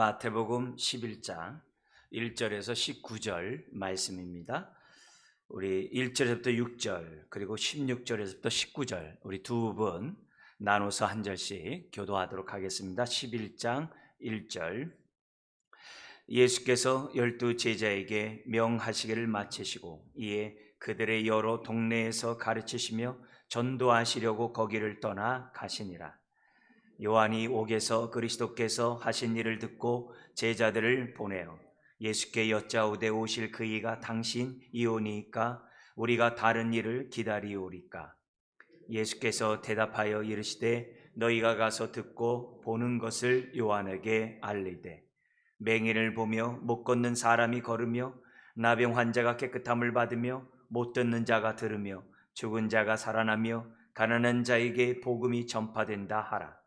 마태복음 11장 1절에서 19절 말씀입니다. 우리 1절에서부터 6절 그리고 16절에서부터 19절 우리 두 분 나눠서 한 절씩 교도하도록 하겠습니다. 11장 1절 예수께서 12 제자에게 명하시기를 마치시고 이에 그들의 여러 동네에서 가르치시며 전도하시려고 거기를 떠나 가시니라. 요한이 옥에서 그리스도께서 하신 일을 듣고 제자들을 보내어 예수께 여짜오되 오실 그이가 당신이오니까 우리가 다른 일을 기다리오리까. 예수께서 대답하여 이르시되 너희가 가서 듣고 보는 것을 요한에게 알리되 맹인을 보며 못 걷는 사람이 걸으며 나병 환자가 깨끗함을 받으며 못 듣는 자가 들으며 죽은 자가 살아나며 가난한 자에게 복음이 전파된다 하라.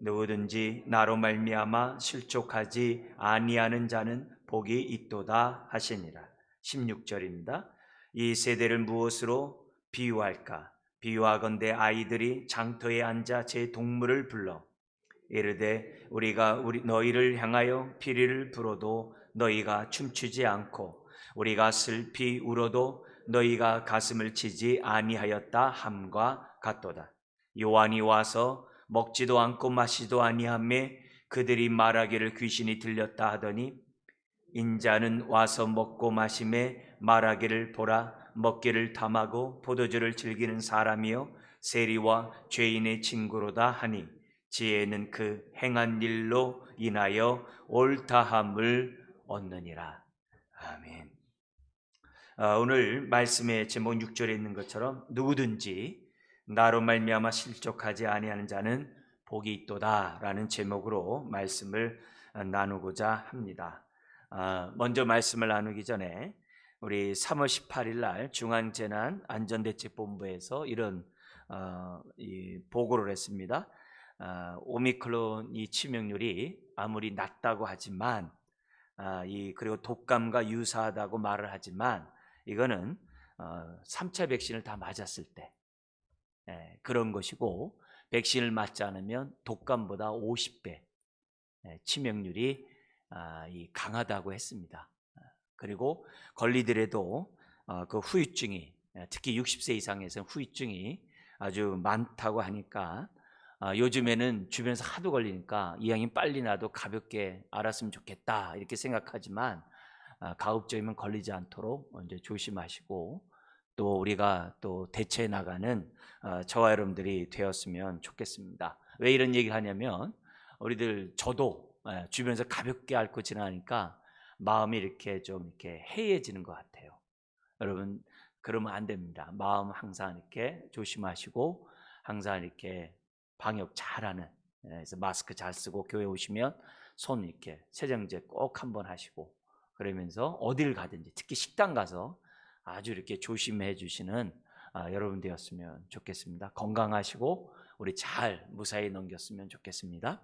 누구든지 나로 말미암아 실족하지 아니하는 자는 복이 있도다 하시니라. 16절입니다. 이 세대를 무엇으로 비유할까? 비유하건대 아이들이 장터에 앉아 제 동물을 불러 이르되 우리가 너희를 향하여 피리를 불어도 너희가 춤추지 않고 우리가 슬피 울어도 너희가 가슴을 치지 아니하였다 함과 같도다. 요한이 와서 먹지도 않고 마시지도 아니하매 그들이 말하기를 귀신이 들렸다 하더니 인자는 와서 먹고 마심에 말하기를 보라 먹기를 탐하고 포도주를 즐기는 사람이요 세리와 죄인의 친구로다 하니 지혜는 그 행한 일로 인하여 옳다함을 얻느니라. 아멘. 오늘 말씀의 제목 6절에 있는 것처럼 누구든지 나로 말미암아 실족하지 아니하는 자는 복이 있도다 라는 제목으로 말씀을 나누고자 합니다. 먼저 말씀을 나누기 전에 우리 3월 18일 날 중앙재난안전대책본부에서 이런 보고를 했습니다. 오미크론 이 치명률이 아무리 낮다고 하지만 그리고 독감과 유사하다고 말을 하지만 이거는 3차 백신을 다 맞았을 때 그런 것이고 백신을 맞지 않으면 독감보다 50배 치명률이 강하다고 했습니다. 그리고 걸리더라도 그 후유증이 특히 60세 이상에서는 후유증이 아주 많다고 하니까 요즘에는 주변에서 하도 걸리니까 이왕이면 빨리 나도 가볍게 알았으면 좋겠다 이렇게 생각하지만 가급적이면 걸리지 않도록 먼저 조심하시고 또 우리가 또 대처해 나가는 저와 여러분들이 되었으면 좋겠습니다. 왜 이런 얘기를 하냐면 저도 주변에서 가볍게 앓고 지나니까 마음이 이렇게 좀 이렇게 해이해지는 것 같아요. 여러분 그러면 안 됩니다. 마음 항상 이렇게 조심하시고 항상 이렇게 방역 잘하는 그래서 마스크 잘 쓰고 교회 오시면 손 이렇게 세정제 꼭 한번 하시고 그러면서 어딜 가든지 특히 식당 가서 아주 이렇게 조심해 주시는 여러분 되었으면 좋겠습니다. 건강하시고 우리 잘 무사히 넘겼으면 좋겠습니다.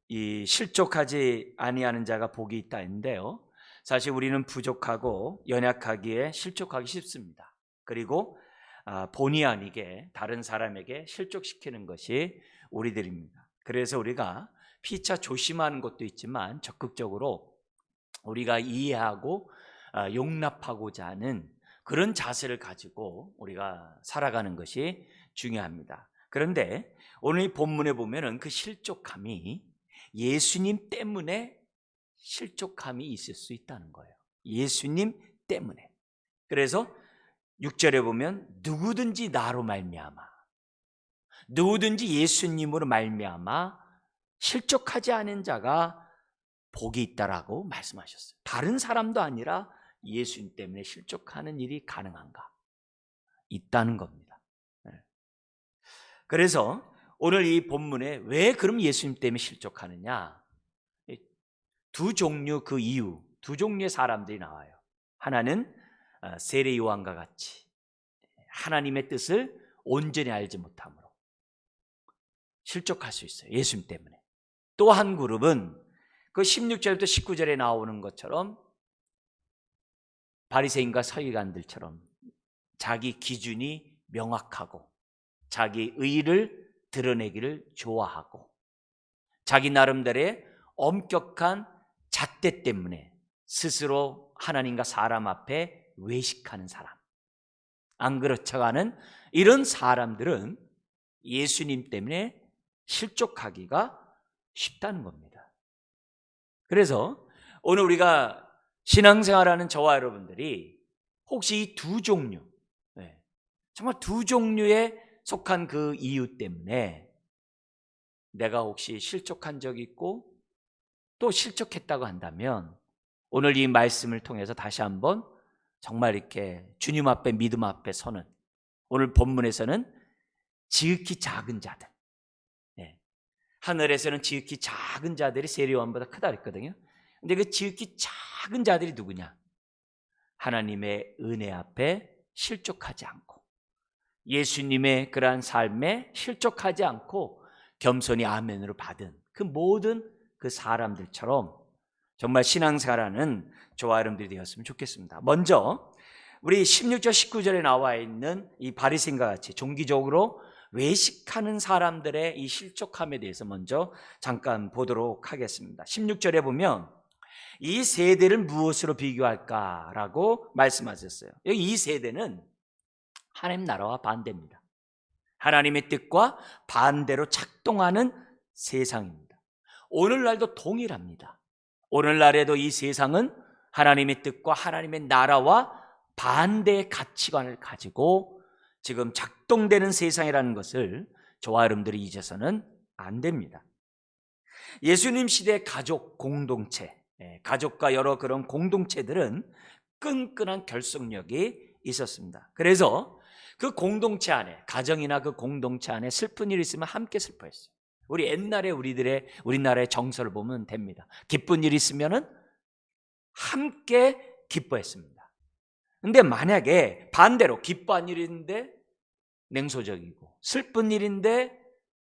이 실족하지 아니하는 자가 복이 있다 했는데요. 사실 우리는 부족하고 연약하기에 실족하기 쉽습니다. 그리고 본의 아니게 다른 사람에게 실족시키는 것이 우리들입니다. 그래서 우리가 피차 조심하는 것도 있지만 적극적으로 우리가 이해하고 용납하고자 하는 그런 자세를 가지고 우리가 살아가는 것이 중요합니다. 그런데 오늘 이 본문에 보면은 그 실족함이 예수님 때문에 실족함이 있을 수 있다는 거예요. 예수님 때문에. 그래서 6절에 보면 누구든지 나로 말미암아 누구든지 예수님으로 말미암아 실족하지 않은 자가 복이 있다라고 말씀하셨어요. 다른 사람도 아니라 예수님 때문에 실족하는 일이 가능한가? 있다는 겁니다. 그래서 오늘 이 본문에 왜 그럼 예수님 때문에 실족하느냐? 두 종류 그 이유, 두 종류의 사람들이 나와요. 하나는 세례 요한과 같이 하나님의 뜻을 온전히 알지 못함으로 실족할 수 있어요. 예수님 때문에. 또 한 그룹은 그 16절부터 19절에 나오는 것처럼 바리새인과 서기관들처럼 자기 기준이 명확하고 자기 의를 드러내기를 좋아하고 자기 나름대로의 엄격한 잣대 때문에 스스로 하나님과 사람 앞에 외식하는 사람, 안 그렇다가는 이런 사람들은 예수님 때문에 실족하기가 쉽다는 겁니다. 그래서 오늘 우리가 신앙생활하는 저와 여러분들이 혹시 이 두 종류, 정말 두 종류에 속한 그 이유 때문에 내가 혹시 실족한 적이 있고 또 실족했다고 한다면 오늘 이 말씀을 통해서 다시 한번 정말 이렇게 주님 앞에 믿음 앞에 서는, 오늘 본문에서는 지극히 작은 자들, 하늘에서는 지극히 작은 자들이 세리요한보다 크다 그랬거든요. 근데 그 지극히 작은 자들이 누구냐? 하나님의 은혜 앞에 실족하지 않고 예수님의 그러한 삶에 실족하지 않고 겸손히 아멘으로 받은 그 모든 그 사람들처럼 정말 신앙생활하는 저와 여러분들이 되었으면 좋겠습니다. 먼저 우리 16절 19절에 나와 있는 이 바리새인과 같이 종기적으로 외식하는 사람들의 이 실족함에 대해서 먼저 잠깐 보도록 하겠습니다. 16절에 보면 이 세대를 무엇으로 비교할까라고 말씀하셨어요. 여기 이 세대는 하나님 나라와 반대입니다. 하나님의 뜻과 반대로 작동하는 세상입니다. 오늘날도 동일합니다. 오늘날에도 이 세상은 하나님의 뜻과 하나님의 나라와 반대의 가치관을 가지고 지금 작동되는 세상이라는 것을 저와 여러분들이 잊어서는 안 됩니다. 예수님 시대 가족 공동체, 가족과 여러 그런 공동체들은 끈끈한 결속력이 있었습니다. 그래서 그 공동체 안에, 가정이나 그 공동체 안에 슬픈 일이 있으면 함께 슬퍼했어요. 우리 옛날에 우리나라의 정서를 보면 됩니다. 기쁜 일이 있으면은 함께 기뻐했습니다. 근데 만약에 반대로 기뻐한 일인데 냉소적이고 슬픈 일인데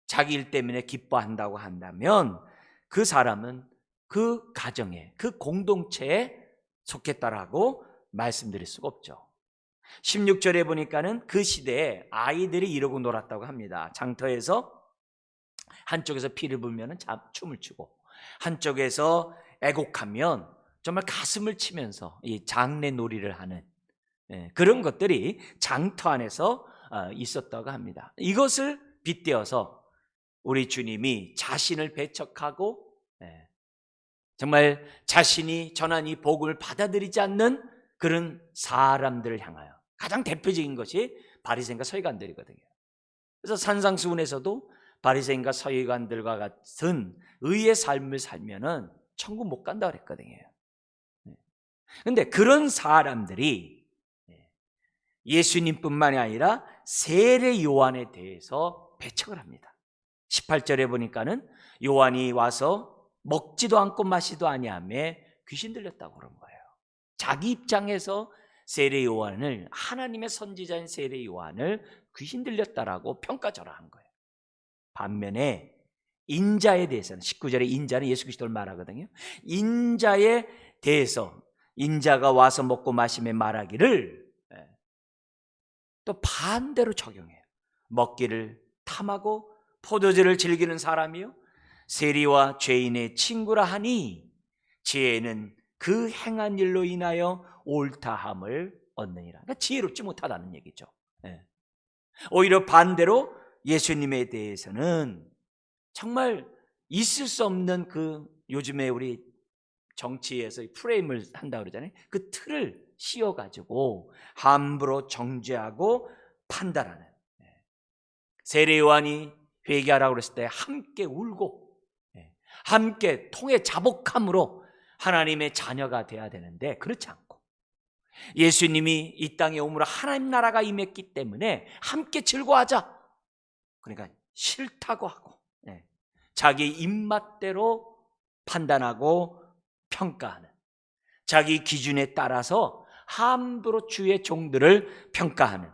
자기 일 때문에 기뻐한다고 한다면 그 사람은 그 가정에, 그 공동체에 속했다라고 말씀드릴 수가 없죠. 16절에 보니까는 그 시대에 아이들이 이러고 놀았다고 합니다. 장터에서 한쪽에서 피를 불면 춤을 추고 한쪽에서 애곡하면 정말 가슴을 치면서 이 장례놀이를 하는 그런 것들이 장터 안에서 있었다고 합니다. 이것을 빗대어서 우리 주님이 자신을 배척하고 정말 자신이 전한 이 복음을 받아들이지 않는 그런 사람들을 향하여 가장 대표적인 것이 바리새인과 서기관들이거든요. 그래서 산상수훈에서도 바리새인과 서기관들과 같은 의의 삶을 살면은 천국 못 간다 그랬거든요. 그런데 그런 사람들이 예수님뿐만이 아니라 세례 요한에 대해서 배척을 합니다. 18절에 보니까는 요한이 와서 먹지도 않고 마시도 아니하며 귀신 들렸다고 그런 거예요. 자기 입장에서 세례 요한을, 하나님의 선지자인 세례 요한을 귀신 들렸다라고 평가절하한 거예요. 반면에 인자에 대해서는 19절에 인자는 예수 그리스도를 말하거든요. 인자에 대해서 인자가 와서 먹고 마시며 말하기를 또 반대로 적용해요. 먹기를 탐하고 포도주를 즐기는 사람이요 세리와 죄인의 친구라 하니 지혜는 그 행한 일로 인하여 옳다함을 얻느니라. 그러니까 지혜롭지 못하다는 얘기죠. 오히려 반대로 예수님에 대해서는 정말 있을 수 없는 그 요즘에 우리 정치에서 프레임을 한다고 그러잖아요. 그 틀을 씌워가지고 함부로 정죄하고 판단하는, 세례 요한이 회개하라고 그랬을 때 함께 울고 함께 통해 자복함으로 하나님의 자녀가 돼야 되는데 그렇지 않고 예수님이 이 땅에 오므로 하나님 나라가 임했기 때문에 함께 즐거워하자, 그러니까 싫다고 하고 자기 입맛대로 판단하고 평가하는, 자기 기준에 따라서 함부로 주의 종들을 평가하는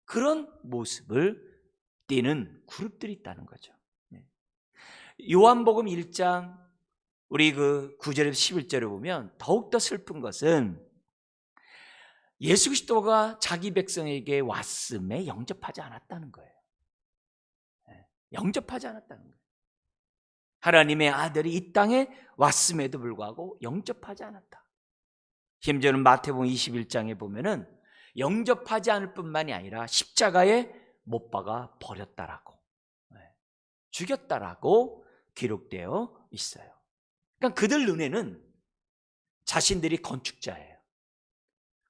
그런 모습을 띠는 그룹들이 있다는 거죠. 요한복음 1장 우리 그 9절에서 11절을 보면 더욱더 슬픈 것은 예수 그리스도가 자기 백성에게 왔음에 영접하지 않았다는 거예요. 영접하지 않았다는 거예요. 하나님의 아들이 이 땅에 왔음에도 불구하고 영접하지 않았다. 심지어는 마태복음 21장에 보면은 영접하지 않을 뿐만이 아니라 십자가에 못 박아 버렸다라고, 죽였다라고 기록되어 있어요. 그러니까 그들 눈에는 자신들이 건축자예요.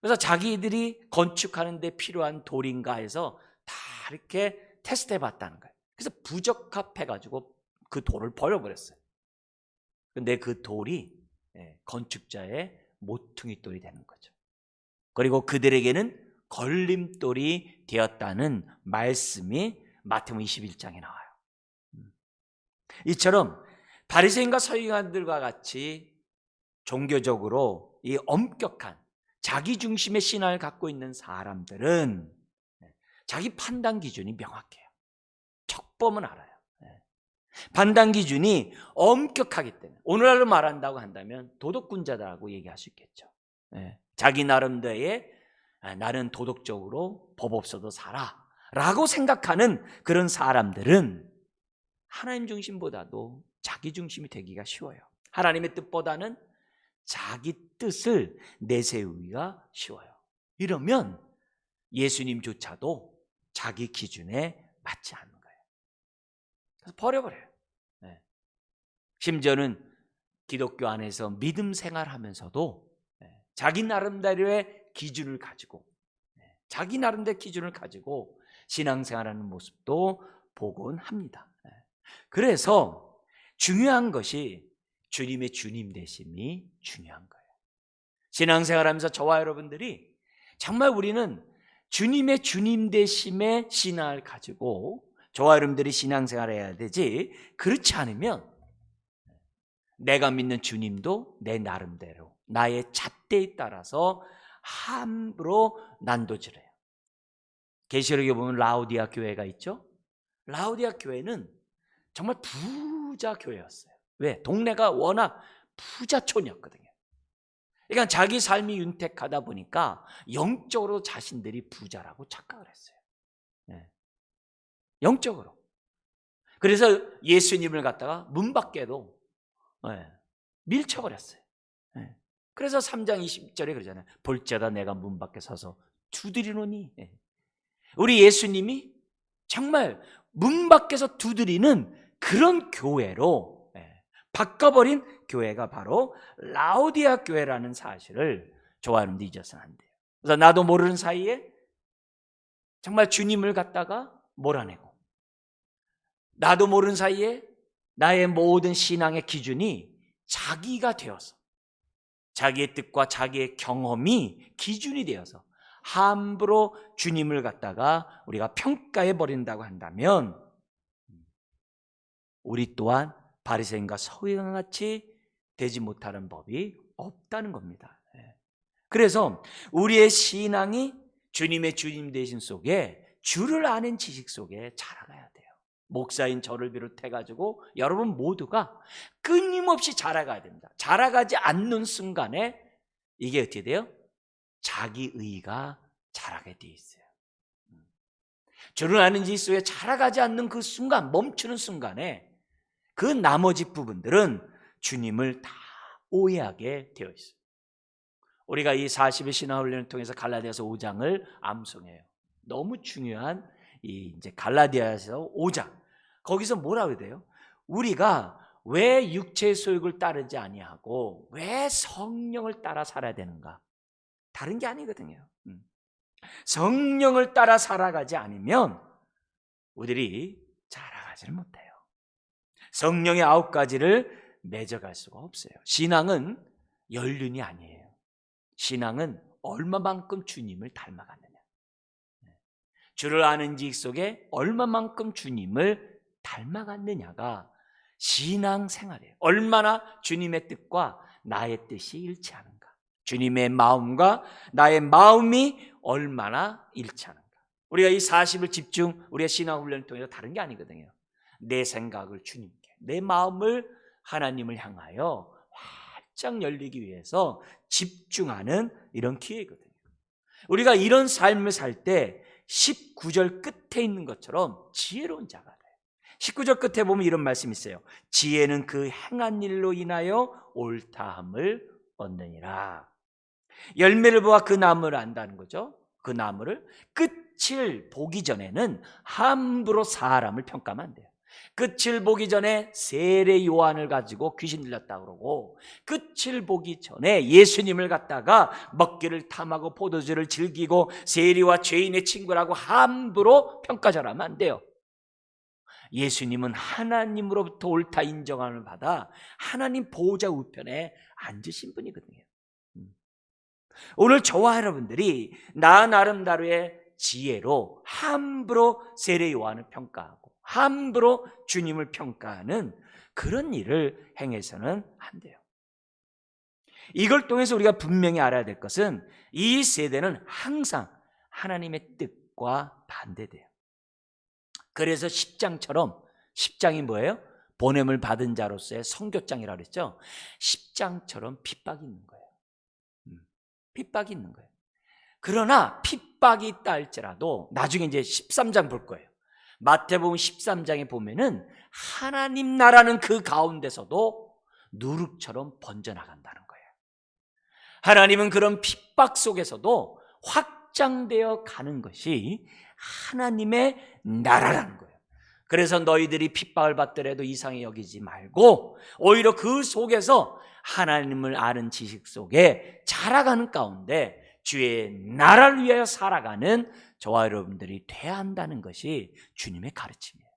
그래서 자기들이 건축하는 데 필요한 돌인가 해서 다 이렇게 테스트해 봤다는 거예요. 그래서 부적합해가지고 그 돌을 버려버렸어요. 근데 그 돌이 건축자의 모퉁이 돌이 되는 거죠. 그리고 그들에게는 걸림돌이 되었다는 말씀이 마태복음 21장에 나와요. 이처럼 바리새인과 서기관들과 같이 종교적으로 이 엄격한 자기 중심의 신앙을 갖고 있는 사람들은 자기 판단 기준이 명확해요. 척범은 알아요. 판단 기준이 엄격하기 때문에 오늘날로 말한다고 한다면 도덕군자다라고 얘기할 수 있겠죠. 자기 나름대로의 나는 도덕적으로 법 없어도 살아 라고 생각하는 그런 사람들은 하나님 중심보다도 자기 중심이 되기가 쉬워요. 하나님의 뜻보다는 자기 뜻을 내세우기가 쉬워요. 이러면 예수님조차도 자기 기준에 맞지 않는 거예요. 그래서 버려버려요. 심지어는 기독교 안에서 믿음 생활하면서도 자기 나름대로의 기준을 가지고, 자기 나름대로의 기준을 가지고 신앙생활하는 모습도 보곤 합니다. 그래서 중요한 것이 주님의 주님 되심이 중요한 거예요. 신앙생활하면서 저와 여러분들이 정말 우리는 주님의 주님 되심의 신앙을 가지고 저와 여러분들이 신앙생활을 해야 되지, 그렇지 않으면 내가 믿는 주님도 내 나름대로 나의 잣대에 따라서 함부로 난도질해요. 계시록에 보면 라오디아 교회가 있죠. 라오디아 교회는 정말 부자 교회였어요. 왜? 동네가 워낙 부자촌이었거든요. 그러니까 자기 삶이 윤택하다 보니까 영적으로 자신들이 부자라고 착각을 했어요. 영적으로. 그래서 예수님을 갖다가 문 밖에도 밀쳐버렸어요. 그래서 3장 20절에 그러잖아요. 볼지어다 내가 문 밖에 서서 두드리노니. 우리 예수님이 정말 문 밖에서 두드리는 그런 교회로 바꿔버린 교회가 바로 라오디아 교회라는 사실을 저와 여러분들 잊어서는 안 돼요. 그래서 나도 모르는 사이에 정말 주님을 갖다가 몰아내고, 나도 모르는 사이에 나의 모든 신앙의 기준이 자기가 되어서, 자기의 뜻과 자기의 경험이 기준이 되어서 함부로 주님을 갖다가 우리가 평가해 버린다고 한다면 우리 또한 바리새인과 서기관 같이 되지 못하는 법이 없다는 겁니다. 그래서 우리의 신앙이 주님의 주님 되신 속에, 주를 아는 지식 속에 자라가야 돼요. 목사인 저를 비롯해 가지고 여러분 모두가 끊임없이 자라가야 됩니다. 자라가지 않는 순간에 이게 어떻게 돼요? 자기의가 자라게 돼 있어요. 주를 아는 지식 속에 자라가지 않는 그 순간, 멈추는 순간에 그 나머지 부분들은 주님을 다 오해하게 되어 있어요. 우리가 이 40일 신앙훈련을 통해서 갈라디아서 5장을 암송해요. 너무 중요한 이 이제 갈라디아서 5장. 거기서 뭐라고 돼요? 우리가 왜 육체의 소욕을 따르지 아니하고 왜 성령을 따라 살아야 되는가? 다른 게 아니거든요. 성령을 따라 살아가지 않으면 우리들이 자라가지를 못해요. 성령의 9가지를 맺어갈 수가 없어요. 신앙은 연륜이 아니에요. 신앙은 얼마만큼 주님을 닮아갔느냐, 주를 아는 지식 속에 얼마만큼 주님을 닮아갔느냐가 신앙생활이에요. 얼마나 주님의 뜻과 나의 뜻이 일치하는가, 주님의 마음과 나의 마음이 얼마나 일치하는가. 우리가 이 40을 집중, 우리가 신앙훈련을 통해서 다른 게 아니거든요. 내 생각을 주님께, 내 마음을 하나님을 향하여 활짝 열리기 위해서 집중하는 이런 기회거든요. 우리가 이런 삶을 살 때 19절 끝에 있는 것처럼 지혜로운 자가 돼요. 19절 끝에 보면 이런 말씀이 있어요. 지혜는 그 행한 일로 인하여 옳다함을 얻느니라. 열매를 보아 그 나무를 안다는 거죠. 그 나무를 끝을 보기 전에는 함부로 사람을 평가하면 안 돼요. 끝을 보기 전에 세례 요한을 가지고 귀신 들렸다고 그러고, 끝을 보기 전에 예수님을 갖다가 먹기를 탐하고 포도주를 즐기고 세리와 죄인의 친구라고 함부로 평가 잘하면 안 돼요. 예수님은 하나님으로부터 옳다 인정함을 받아 하나님 보호자 우편에 앉으신 분이거든요. 오늘 저와 여러분들이 나 나름대로의 지혜로 함부로 세례 요한을 평가하고 함부로 주님을 평가하는 그런 일을 행해서는 안 돼요. 이걸 통해서 우리가 분명히 알아야 될 것은 이 세대는 항상 하나님의 뜻과 반대돼요. 그래서 10장처럼, 10장이 뭐예요? 보냄을 받은 자로서의 선교장이라고 그랬죠. 10장처럼 핍박이 있는 거예요. 핍박이 있는 거예요. 그러나 핍박이 있다 할지라도 나중에 이제 13장 볼 거예요. 마태복음 13장에 보면은 하나님 나라는 그 가운데서도 누룩처럼 번져나간다는 거예요. 하나님은 그런 핍박 속에서도 확장되어 가는 것이 하나님의 나라라는 거예요. 그래서 너희들이 핍박을 받더라도 이상히 여기지 말고 오히려 그 속에서 하나님을 아는 지식 속에 자라가는 가운데 주의 나라를 위하여 살아가는 저와 여러분들이 돼야 한다는 것이 주님의 가르침이에요.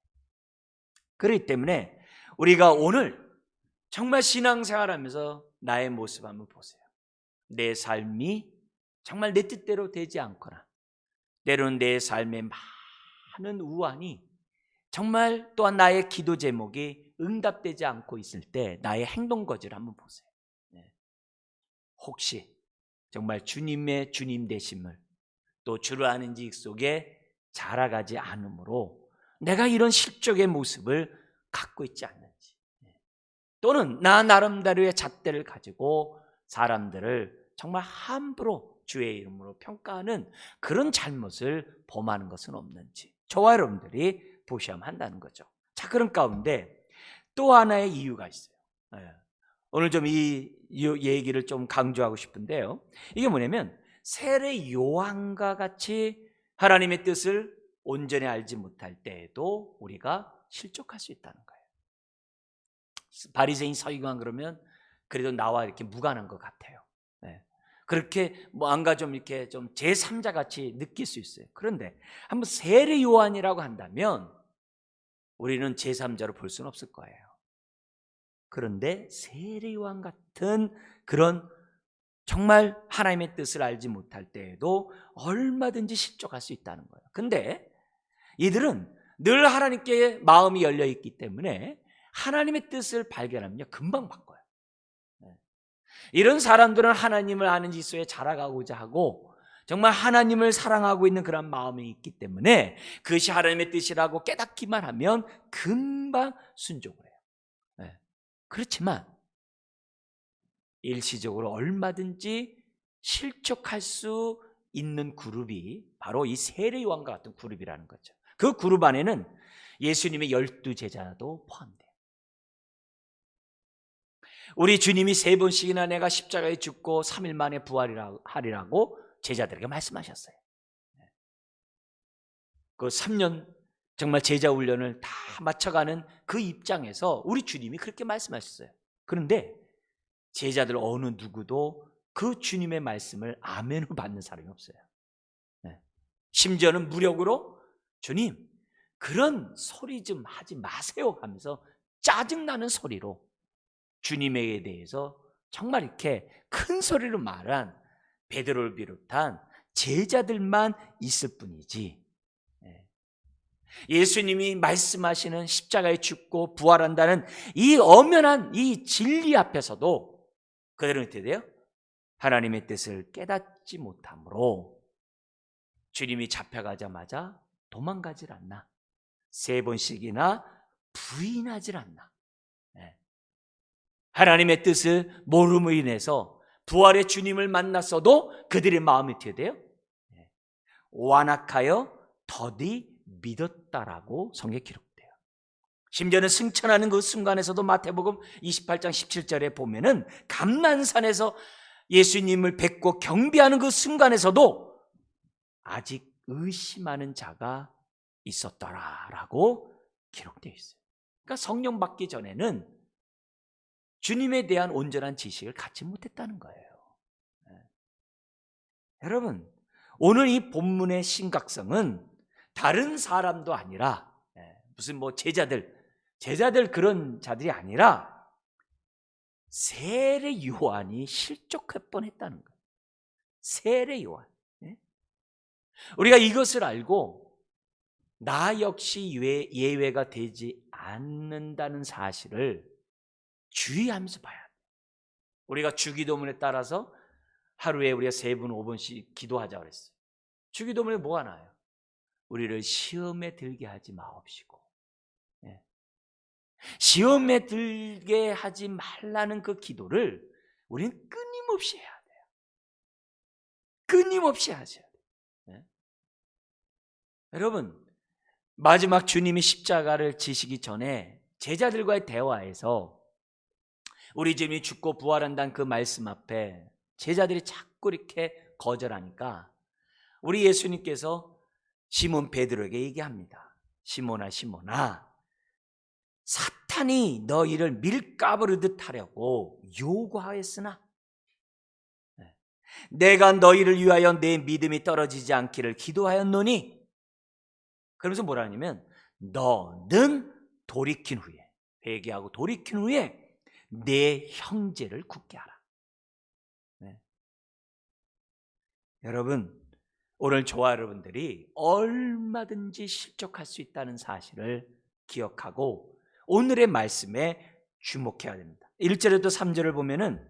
그렇기 때문에 우리가 오늘 정말 신앙생활하면서 나의 모습 한번 보세요. 내 삶이 정말 내 뜻대로 되지 않거나 때로는 내 삶에 많은 우환이 정말 또한 나의 기도 제목이 응답되지 않고 있을 때 나의 행동 거지를 한번 보세요. 혹시 정말 주님의 주님 되심을 또 주를 아는 지식 속에 자라가지 않으므로 내가 이런 실족의 모습을 갖고 있지 않는지, 또는 나 나름대로의 잣대를 가지고 사람들을 정말 함부로 주의 이름으로 평가하는 그런 잘못을 범하는 것은 없는지 저와 여러분들이 보셔야 한다는 거죠. 자, 그런 가운데 또 하나의 이유가 있어요. 오늘 좀 이 얘기를 좀 강조하고 싶은데요. 이게 뭐냐면 세례 요한과 같이 하나님의 뜻을 온전히 알지 못할 때에도 우리가 실족할 수 있다는 거예요. 바리새인 서기관 그러면 그래도 나와 이렇게 무관한 것 같아요. 그렇게 뭔가 좀 이렇게 좀 제3자 같이 느낄 수 있어요. 그런데 한번 세례 요한이라고 한다면 우리는 제3자로 볼 수는 없을 거예요. 그런데 세례 요한 같은 그런 정말 하나님의 뜻을 알지 못할 때에도 얼마든지 실족할 수 있다는 거예요. 근데 이들은 늘 하나님께 마음이 열려 있기 때문에 하나님의 뜻을 발견하면요 금방 바꿔요. 이런 사람들은 하나님을 아는 지식에 자라가고자 하고 정말 하나님을 사랑하고 있는 그런 마음이 있기 때문에 그것이 하나님의 뜻이라고 깨닫기만 하면 금방 순종을 해요. 그렇지만 일시적으로 얼마든지 실족할 수 있는 그룹이 바로 이 세례 요한과 같은 그룹이라는 거죠. 그 그룹 안에는 예수님의 12제자도 포함돼요. 우리 주님이 3번씩이나 내가 십자가에 죽고 3일 만에 부활하리라고 제자들에게 말씀하셨어요. 그 3년 정말 제자 훈련을 다 마쳐가는 그 입장에서 우리 주님이 그렇게 말씀하셨어요. 그런데 제자들 어느 누구도 그 주님의 말씀을 아멘으로 받는 사람이 없어요. 심지어는 무력으로 주님 그런 소리 좀 하지 마세요 하면서 짜증나는 소리로 주님에 대해서 정말 이렇게 큰 소리로 말한 베드로를 비롯한 제자들만 있을 뿐이지, 예수님이 말씀하시는 십자가에 죽고 부활한다는 이 엄연한 이 진리 앞에서도 그들은 어떻게 돼요? 하나님의 뜻을 깨닫지 못함으로 주님이 잡혀가자마자 도망가질 않나, 3번씩이나 부인하질 않나, 하나님의 뜻을 모름으로 인해서 부활의 주님을 만났어도 그들의 마음이 어떻게 돼요? 완악하여 더디 믿었다라고 성경에 기록돼요. 심지어는 승천하는 그 순간에서도 마태복음 28장 17절에 보면은 감난산에서 예수님을 뵙고 경배하는 그 순간에서도 아직 의심하는 자가 있었더라라고 기록되어 있어요. 그러니까 성령 받기 전에는 주님에 대한 온전한 지식을 갖지 못했다는 거예요. 여러분, 오늘 이 본문의 심각성은 다른 사람도 아니라 무슨 뭐 제자들 그런 자들이 아니라 세례 요한이 실족할 뻔했다는 거예요. 세례 요한. 우리가 이것을 알고 나 역시 예외가 되지 않는다는 사실을 주의하면서 봐야 돼요. 우리가 주기도문에 따라서 하루에 우리가 3분 5분씩 기도하자 그랬어요. 주기도문에 뭐가 나와요? 우리를 시험에 들게 하지 마옵시고, 시험에 들게 하지 말라는 그 기도를 우리는 끊임없이 해야 돼요. 끊임없이 하셔야 돼요. 여러분, 마지막 주님이 십자가를 지시기 전에 제자들과의 대화에서 우리 주님이 죽고 부활한다는 그 말씀 앞에 제자들이 자꾸 이렇게 거절하니까 우리 예수님께서 시몬 베드로에게 얘기합니다. 시몬아, 시몬아, 사탄이 너희를 밀가부르듯 하려고 요구하였으나 내가 너희를 위하여 내 믿음이 떨어지지 않기를 기도하였노니, 그러면서 뭐라 하냐면 너는 돌이킨 후에, 회개하고 돌이킨 후에 내 형제를 굳게 하라. 여러분, 오늘 저와 여러분들이 얼마든지 실족할 수 있다는 사실을 기억하고 오늘의 말씀에 주목해야 됩니다. 1절에도 3절을 보면은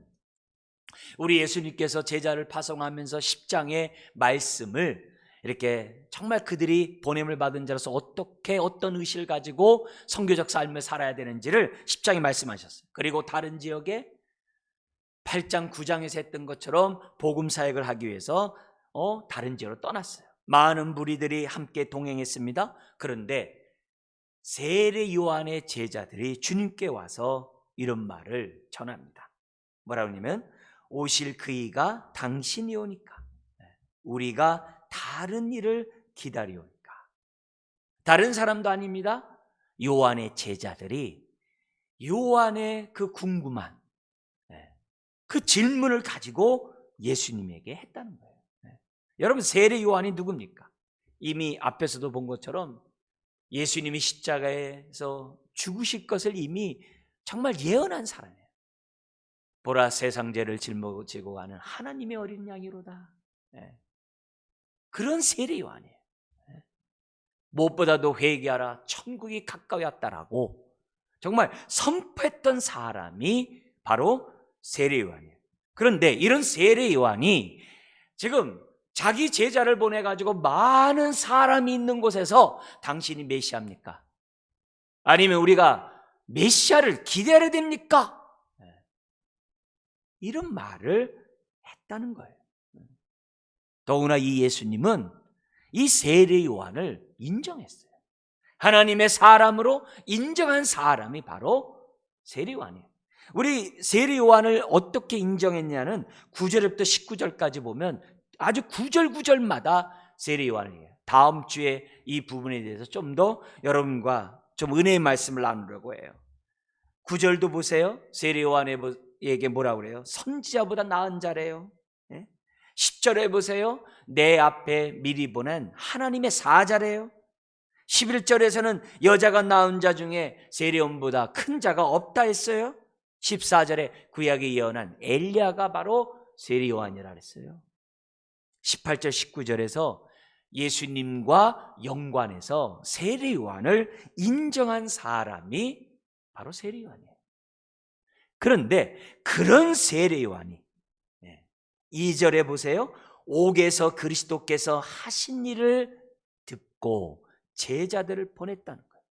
우리 예수님께서 제자를 파송하면서 10장의 말씀을 이렇게 정말 그들이 보냄을 받은 자로서 어떻게 어떤 의식을 가지고 선교적 삶을 살아야 되는지를 10장에 말씀하셨어요. 그리고 다른 지역에 8장 9장에서 했던 것처럼 복음 사역을 하기 위해서 다른 지역으로 떠났어요. 많은 무리들이 함께 동행했습니다. 그런데 세례 요한의 제자들이 주님께 와서 이런 말을 전합니다. 뭐라고 하냐면 오실 그이가 당신이 오니까 우리가 다른 일을 기다리오니까. 다른 사람도 아닙니다. 요한의 제자들이 요한의 그 궁금한 그 질문을 가지고 예수님에게 했다는 거예요. 여러분, 세례 요한이 누굽니까? 이미 앞에서도 본 것처럼 예수님이 십자가에서 죽으실 것을 이미 정말 예언한 사람이에요. 보라, 세상 죄를 짊어지고 가는 하나님의 어린 양이로다. 그런 세례 요한이에요. 무엇보다도 회개하라, 천국이 가까이 왔다라고 정말 선포했던 사람이 바로 세례 요한이에요. 그런데 이런 세례 요한이 지금 자기 제자를 보내가지고 많은 사람이 있는 곳에서 당신이 메시아입니까? 아니면 우리가 메시아를 기다려야 됩니까? 이런 말을 했다는 거예요. 더구나 이 예수님은 이 세례 요한을 인정했어요. 하나님의 사람으로 인정한 사람이 바로 세례 요한이에요. 우리 세례 요한을 어떻게 인정했냐는 9절부터 19절까지 보면 아주 구절마다 세례 요한이에요. 다음 주에 이 부분에 대해서 좀 더 여러분과 좀 은혜의 말씀을 나누려고 해요. 9절도 보세요. 세례 요한에게 뭐라고 그래요? 선지자보다 나은 자래요. 10절에 보세요. 내 앞에 미리 보낸 하나님의 사자래요. 11절에서는 여자가 낳은 자 중에 세례 요한보다 큰 자가 없다 했어요. 14절에 구약에 예언한 엘리야가 바로 세례 요한이라 그랬어요. 18절 19절에서 예수님과 연관해서 세례 요한을 인정한 사람이 바로 세례 요한이에요. 그런데 그런 세례 요한이 2절에 보세요. 옥에서 그리스도께서 하신 일을 듣고 제자들을 보냈다는 거예요.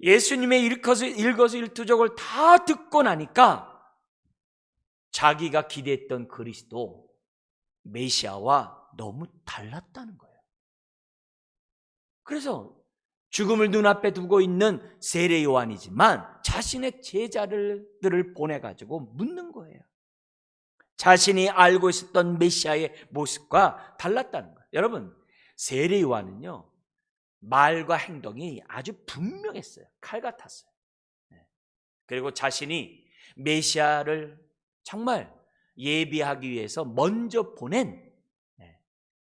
예수님의 일거수일투족을 다 듣고 나니까 자기가 기대했던 그리스도 메시아와 너무 달랐다는 거예요. 그래서 죽음을 눈앞에 두고 있는 세례 요한이지만 자신의 제자들을 보내가지고 묻는 거예요. 자신이 알고 있었던 메시아의 모습과 달랐다는 거예요. 여러분, 세례 요한은요, 말과 행동이 아주 분명했어요. 칼 같았어요. 그리고 자신이 메시아를 정말 예비하기 위해서 먼저 보낸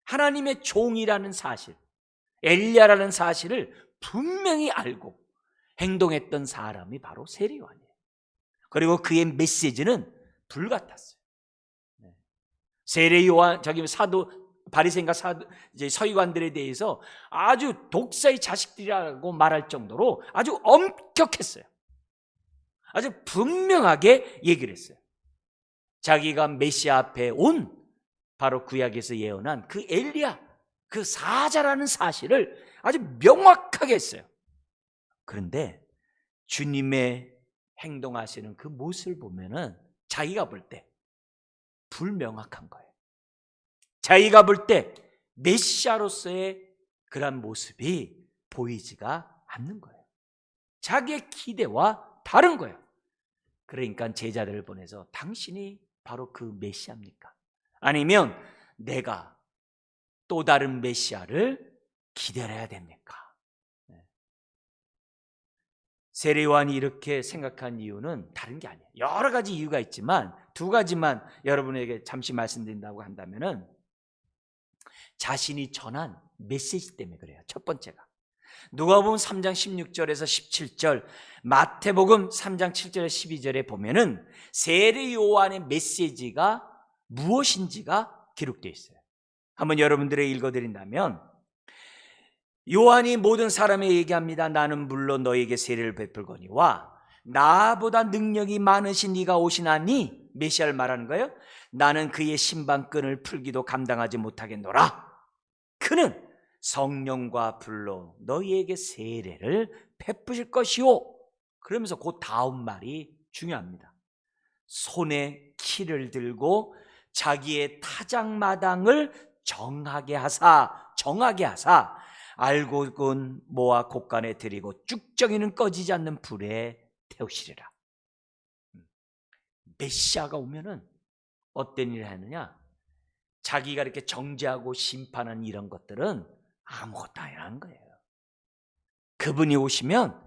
하나님의 종이라는 사실, 엘리야라는 사실을 분명히 알고 행동했던 사람이 바로 세례 요한이에요. 그리고 그의 메시지는 불같았어요. 세례 요한, 사도 바리새인과 이제 서기관들에 대해서 아주 독사의 자식들이라고 말할 정도로 아주 엄격했어요. 아주 분명하게 얘기를 했어요. 자기가 메시아 앞에 온 바로 구약에서 예언한 그 엘리야, 그 사자라는 사실을 아주 명확하게 했어요. 그런데 주님의 행동하시는 그 모습을 보면은 자기가 볼 때 불명확한 거예요. 자기가 볼 때 메시아로서의 그런 모습이 보이지가 않는 거예요. 자기의 기대와 다른 거예요. 그러니까 제자들을 보내서 당신이 바로 그 메시아입니까? 아니면 내가 또 다른 메시아를 기다려야 됩니까? 세례 요한이 이렇게 생각한 이유는 다른 게 아니에요. 여러 가지 이유가 있지만 두 가지만 여러분에게 잠시 말씀드린다고 한다면은 자신이 전한 메시지 때문에 그래요. 첫 번째가 누가복음 3장 16절에서 17절, 마태복음 3장 7절에서 12절에 보면은 세례 요한의 메시지가 무엇인지가 기록되어 있어요. 한번 여러분들에게 읽어드린다면, 요한이 모든 사람에게 얘기합니다. 나는 물론 너에게 세례를 베풀거니와 나보다 능력이 많으신 이가 오시나니, 메시아를 말하는 거예요. 나는 그의 신방끈을 풀기도 감당하지 못하겠노라. 그는 성령과 불로 너희에게 세례를 베푸실 것이요. 그러면서 그 다음 말이 중요합니다. 손에 키를 들고 자기의 타작마당을 정하게 하사 알곡은 모아 곡간에 들이고 쭉정이는 꺼지지 않는 불에 태우시리라. 메시아가 오면은 어떤 일을 하느냐? 자기가 이렇게 정죄하고 심판하는 이런 것들은 아무것도 아니라는 거예요. 그분이 오시면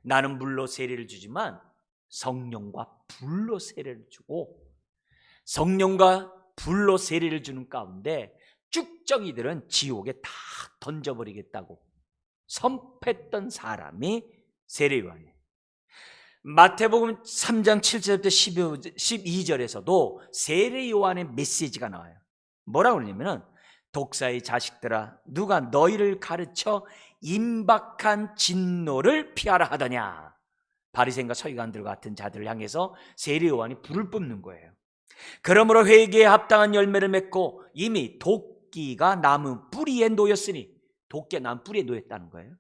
나는 물로 세례를 주지만 성령과 불로 세례를 주고, 성령과 불로 세례를 주는 가운데 쭉정이들은 지옥에 다 던져버리겠다고 선포했던 사람이 세례 요한이에요. 마태복음 3장 7절부터 12절에서도 세례 요한의 메시지가 나와요. 뭐라고 그러냐면은, 독사의 자식들아, 누가 너희를 가르쳐 임박한 진노를 피하라 하더냐. 바리새인과 서기관들 같은 자들을 향해서 세례 요한이 불을 뿜는 거예요. 그러므로 회개에 합당한 열매를 맺고 이미 도끼가 나무 뿌리에 놓였으니, 도끼가 나무 뿌리에 놓였다는 거예요.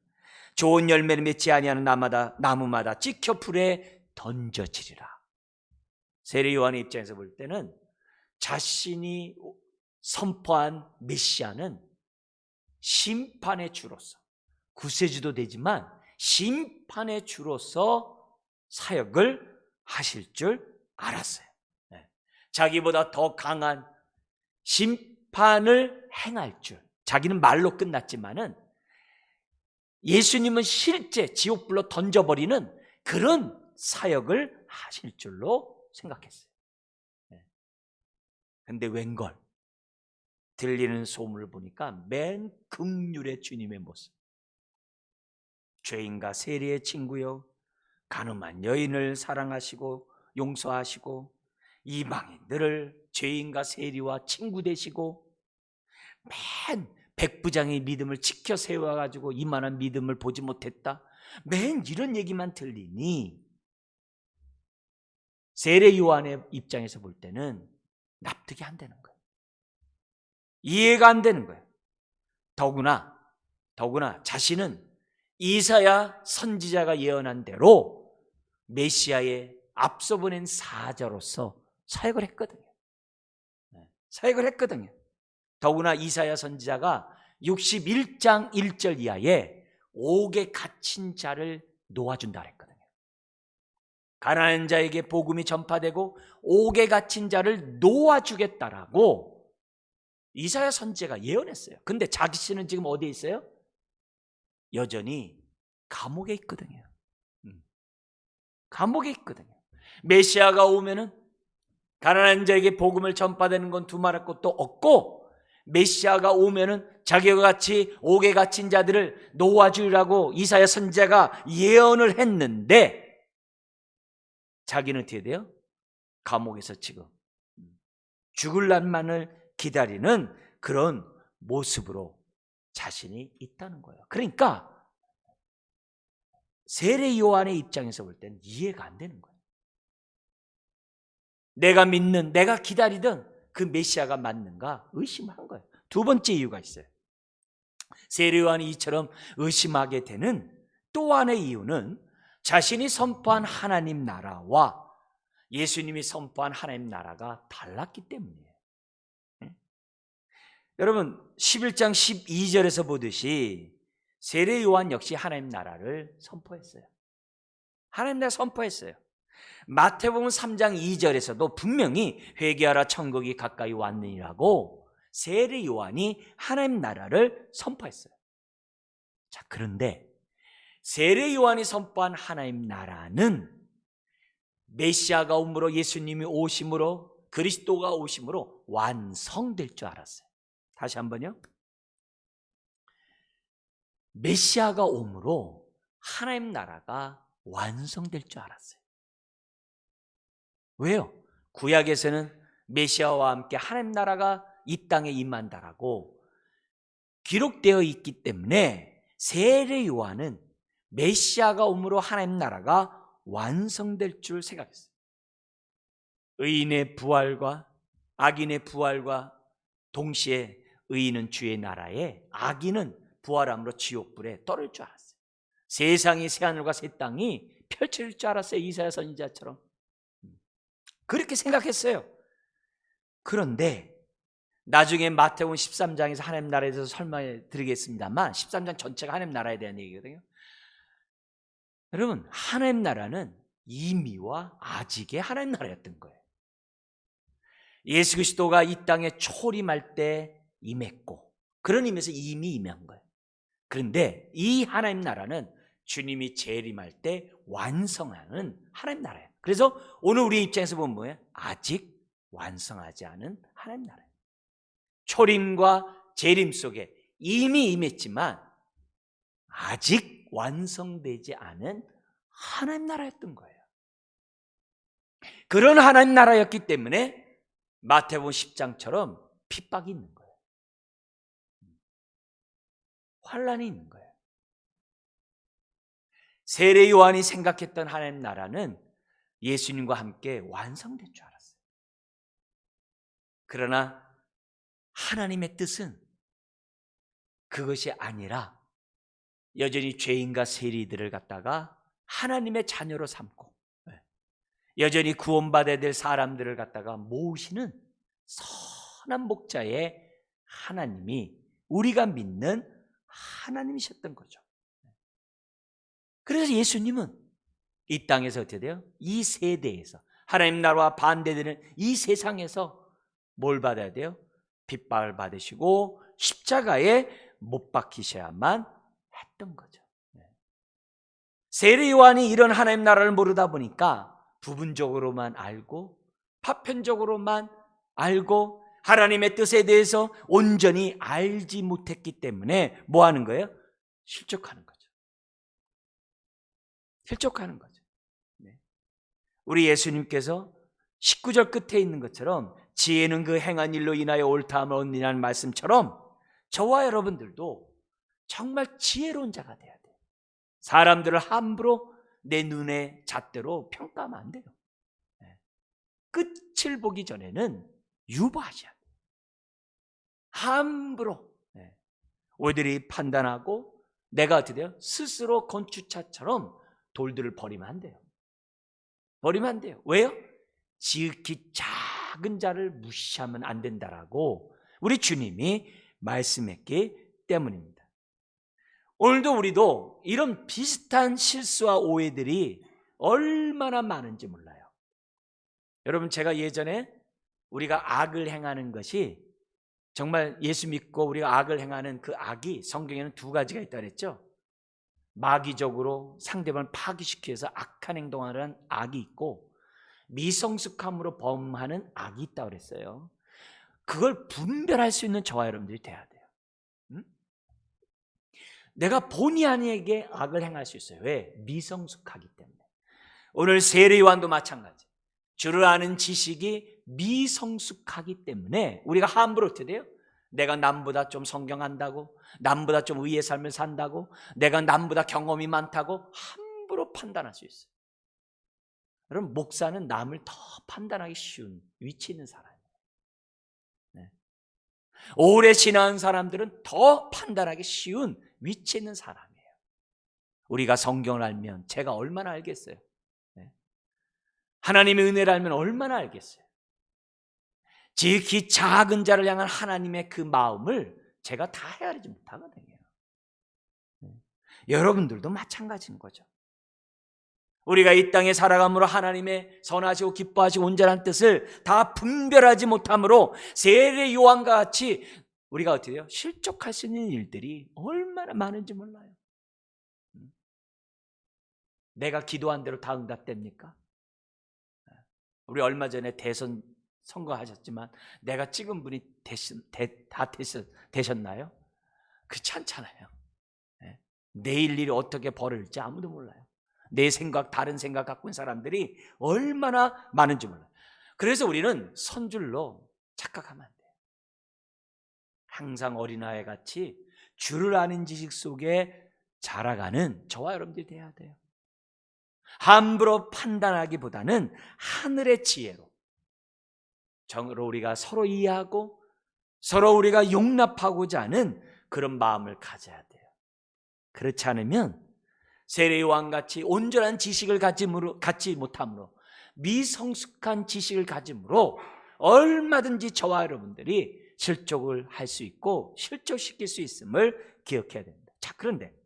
좋은 열매를 맺지 아니하는 나무마다 찍혀 불에 던져지리라. 세례 요한의 입장에서 볼 때는 자신이 선포한 메시아는 심판의 주로서, 구세주도 되지만 심판의 주로서 사역을 하실 줄 알았어요. 자기보다 더 강한 심판을 행할 줄. 자기는 말로 끝났지만은 예수님은 실제 지옥불로 던져버리는 그런 사역을 하실 줄로 생각했어요. 그런데 웬걸 들리는 소문을 보니까 맨 긍휼의 주님의 모습. 죄인과 세리의 친구요, 가늠한 여인을 사랑하시고 용서하시고 이방인들을 죄인과 세리와 친구 되시고, 맨 백부장의 믿음을 지켜 세워가지고 이만한 믿음을 보지 못했다, 맨 이런 얘기만 들리니 세례 요한의 입장에서 볼 때는 납득이 안 되는 거예요. 이해가 안 되는 거예요. 더구나 자신은 이사야 선지자가 예언한 대로 메시아의 앞서 보낸 사자로서 사역을 했거든요. 더구나 이사야 선지자가 61장 1절 이하에 옥에 갇힌 자를 놓아준다 그랬거든요. 가난한 자에게 복음이 전파되고 옥에 갇힌 자를 놓아주겠다라고 이사야 선지자가 예언했어요. 근데 자기씨는 지금 어디에 있어요? 여전히 감옥에 있거든요. 감옥에 있거든요. 메시아가 오면은 가난한 자에게 복음을 전파되는 건 두말할 것도 없고, 메시아가 오면은 자기와 같이 옥에 갇힌 자들을 놓아주리라고 이사야 선지자가 예언을 했는데, 자기는 어떻게 돼요? 감옥에서 지금 죽을 날만을 기다리는 그런 모습으로 자신이 있다는 거예요. 그러니까 세례 요한의 입장에서 볼 때는 이해가 안 되는 거예요. 내가 믿는, 내가 기다리던 그 메시아가 맞는가 의심한 거예요. 두 번째 이유가 있어요. 세례 요한이 이처럼 의심하게 되는 또 하나의 이유는 자신이 선포한 하나님 나라와 예수님이 선포한 하나님 나라가 달랐기 때문이에요. 여러분 11장 12절에서 보듯이 세례 요한 역시 하나님 나라를 선포했어요. 하나님 나라 선포했어요. 마태복음 3장 2절에서도 분명히 회개하라 천국이 가까이 왔느니라고 세례 요한이 하나님 나라를 선포했어요. 자, 그런데 세례 요한이 선포한 하나님 나라는 메시아가 오므로, 예수님이 오심으로, 그리스도가 오심으로 완성될 줄 알았어요. 다시 한번요. 메시아가 오므로 하나님 나라가 완성될 줄 알았어요. 왜요? 구약에서는 메시아와 함께 하나님 나라가 이 땅에 임한다라고 기록되어 있기 때문에 세례 요한은 메시아가 오므로 하나님 나라가 완성될 줄 생각했어요. 의인의 부활과 악인의 부활과 동시에 의인은 주의 나라에, 악인은 부활함으로 지옥불에 떨어질 줄 알았어요. 세상이 새하늘과 새 땅이 펼쳐질 줄 알았어요. 이사야 선지자처럼 그렇게 생각했어요. 그런데 나중에 마태복음 13장에서 하나님 나라에 대해서 설명해 드리겠습니다만, 13장 전체가 하나님 나라에 대한 얘기거든요. 여러분, 하나님 나라는 이미와 아직의 하나님 나라였던 거예요. 예수 그리스도가 이 땅에 초림할 때 임했고, 그런 의미에서 이미 임한 거예요. 그런데 이 하나님 나라는 주님이 재림할 때 완성하는 하나님 나라예요. 그래서 오늘 우리 입장에서 보면 뭐예요? 아직 완성하지 않은 하나님 나라예요. 초림과 재림 속에 이미 임했지만 아직 완성되지 않은 하나님 나라였던 거예요. 그런 하나님 나라였기 때문에 마태복음 10장처럼 핍박이 있는 거예요. 환란이 있는 거예요. 세례 요한이 생각했던 하나님 나라는 예수님과 함께 완성된 줄 알았어요. 그러나 하나님의 뜻은 그것이 아니라 여전히 죄인과 세리들을 갖다가 하나님의 자녀로 삼고, 여전히 구원받아야 될 사람들을 갖다가 모으시는 선한 목자의 하나님이 우리가 믿는 하나님이셨던 거죠. 그래서 예수님은 이 땅에서 어떻게 돼요? 이 세대에서, 하나님 나라와 반대되는 이 세상에서 뭘 받아야 돼요? 핍박을 받으시고 십자가에 못 박히셔야만 했던 거죠. 세례 요한이 이런 하나님 나라를 모르다 보니까 부분적으로만 알고 파편적으로만 알고 하나님의 뜻에 대해서 온전히 알지 못했기 때문에 뭐 하는 거예요? 실족하는 거죠. 실족하는 거죠. 우리 예수님께서 19절 끝에 있는 것처럼 지혜는 그 행한 일로 인하여 옳다함을 얻느냐는 말씀처럼 저와 여러분들도 정말 지혜로운 자가 돼야 돼요. 사람들을 함부로 내 눈의 잣대로 평가하면 안 돼요. 끝을 보기 전에는 유보하셔야 돼요. 함부로 오히려 판단하고 내가 어떻게 돼요? 스스로 건축차처럼 돌들을 버리면 안 돼요. 버리면 안 돼요. 왜요? 지극히 작은 자를 무시하면 안 된다라고 우리 주님이 말씀했기 때문입니다. 오늘도 우리도 이런 비슷한 실수와 오해들이 얼마나 많은지 몰라요. 여러분, 제가 예전에 우리가 악을 행하는 것이, 정말 예수 믿고 우리가 악을 행하는 그 악이 성경에는 두 가지가 있다 그랬죠. 마귀적으로 상대방을 파괴시키기 위해서 악한 행동하는 악이 있고, 미성숙함으로 범하는 악이 있다고 그랬어요. 그걸 분별할 수 있는 저와 여러분들이 돼야 돼요. 내가 본의 아니게 악을 행할 수 있어요. 왜? 미성숙하기 때문에. 오늘 세례요한도 마찬가지. 주를 아는 지식이 미성숙하기 때문에 우리가 함부로 어떻게 돼요? 내가 남보다 좀 성경 안다고, 남보다 좀 의의 삶을 산다고, 내가 남보다 경험이 많다고 함부로 판단할 수 있어요. 여러분, 목사는 남을 더 판단하기 쉬운 위치 있는 사람이에요. 네. 오래 신앙한 사람들은 더 판단하기 쉬운 위치 있는 사람이에요. 우리가 성경을 알면 제가 얼마나 알겠어요? 네. 하나님의 은혜를 알면 얼마나 알겠어요? 지극히 작은 자를 향한 하나님의 그 마음을 제가 다 헤아리지 못하거든요. 네. 여러분들도 마찬가지인 거죠. 우리가 이 땅에 살아감으로 하나님의 선하시고 기뻐하시고 온전한 뜻을 다 분별하지 못함으로 세례 요한과 같이 우리가 어떻게 돼요? 실족할 수 있는 일들이 얼마나 많은지 몰라요. 내가 기도한 대로 다 응답됩니까? 우리 얼마 전에 대선 선거하셨지만 내가 찍은 분이 다 되셨나요? 그렇지 않잖아요. 내일 일이 어떻게 벌어질지 아무도 몰라요. 내 생각, 다른 생각 갖고 있는 사람들이 얼마나 많은지 몰라요. 그래서 우리는 선줄로 착각하면 안 돼요. 항상 어린아이 같이 주를 아는 지식 속에 자라가는 저와 여러분들이 돼야 돼요. 함부로 판단하기보다는 하늘의 지혜로, 정으로 우리가 서로 이해하고 서로 우리가 용납하고자 하는 그런 마음을 가져야 돼요. 그렇지 않으면 세례요한같이 온전한 지식을 갖지 못함으로, 미성숙한 지식을 가짐으로 얼마든지 저와 여러분들이 실족을 할 수 있고 실족시킬 수 있음을 기억해야 됩니다. 자, 그런데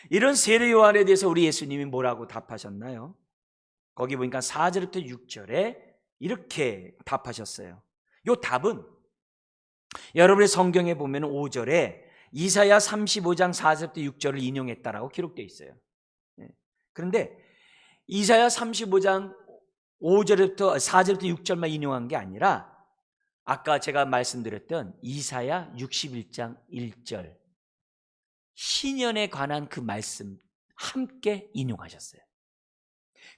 이런 세례요한에 대해서 우리 예수님이 뭐라고 답하셨나요? 거기 보니까 4절부터 6절에 이렇게 답하셨어요. 이 답은 여러분의 성경에 보면 5절에 이사야 35장 4절부터 6절을 인용했다라고 기록되어 있어요. 그런데 이사야 35장 5절부터 4절부터 6절만 인용한 게 아니라 아까 제가 말씀드렸던 이사야 61장 1절 시년에 관한 그 말씀 함께 인용하셨어요.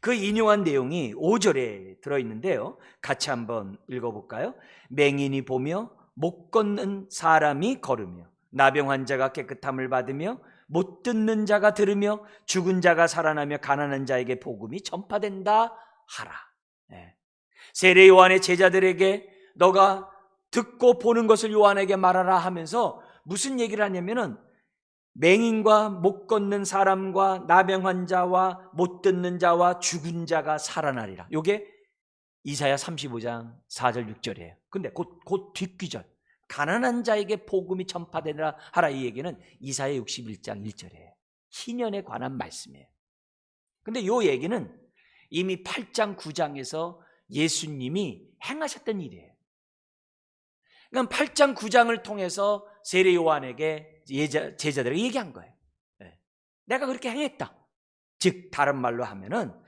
그 인용한 내용이 5절에 들어있는데요, 같이 한번 읽어볼까요? 맹인이 보며 못 걷는 사람이 걸으며 나병 환자가 깨끗함을 받으며 못 듣는 자가 들으며 죽은 자가 살아나며 가난한 자에게 복음이 전파된다 하라. 세례 요한의 제자들에게 너가 듣고 보는 것을 요한에게 말하라 하면서 무슨 얘기를 하냐면은 맹인과 못 걷는 사람과 나병 환자와 못 듣는 자와 죽은 자가 살아나리라. 이게 이사야 35장 4절 6절이에요. 근데 곧 뒷귀절 가난한 자에게 복음이 전파되라 하라, 이 얘기는 이사야 61장 1절이에요. 희년에 관한 말씀이에요. 근데 이 얘기는 이미 8장 9장에서 예수님이 행하셨던 일이에요. 그러니까 8장 9장을 통해서 세례 요한에게 제자들에게 얘기한 거예요. 내가 그렇게 행했다. 즉 다른 말로 하면은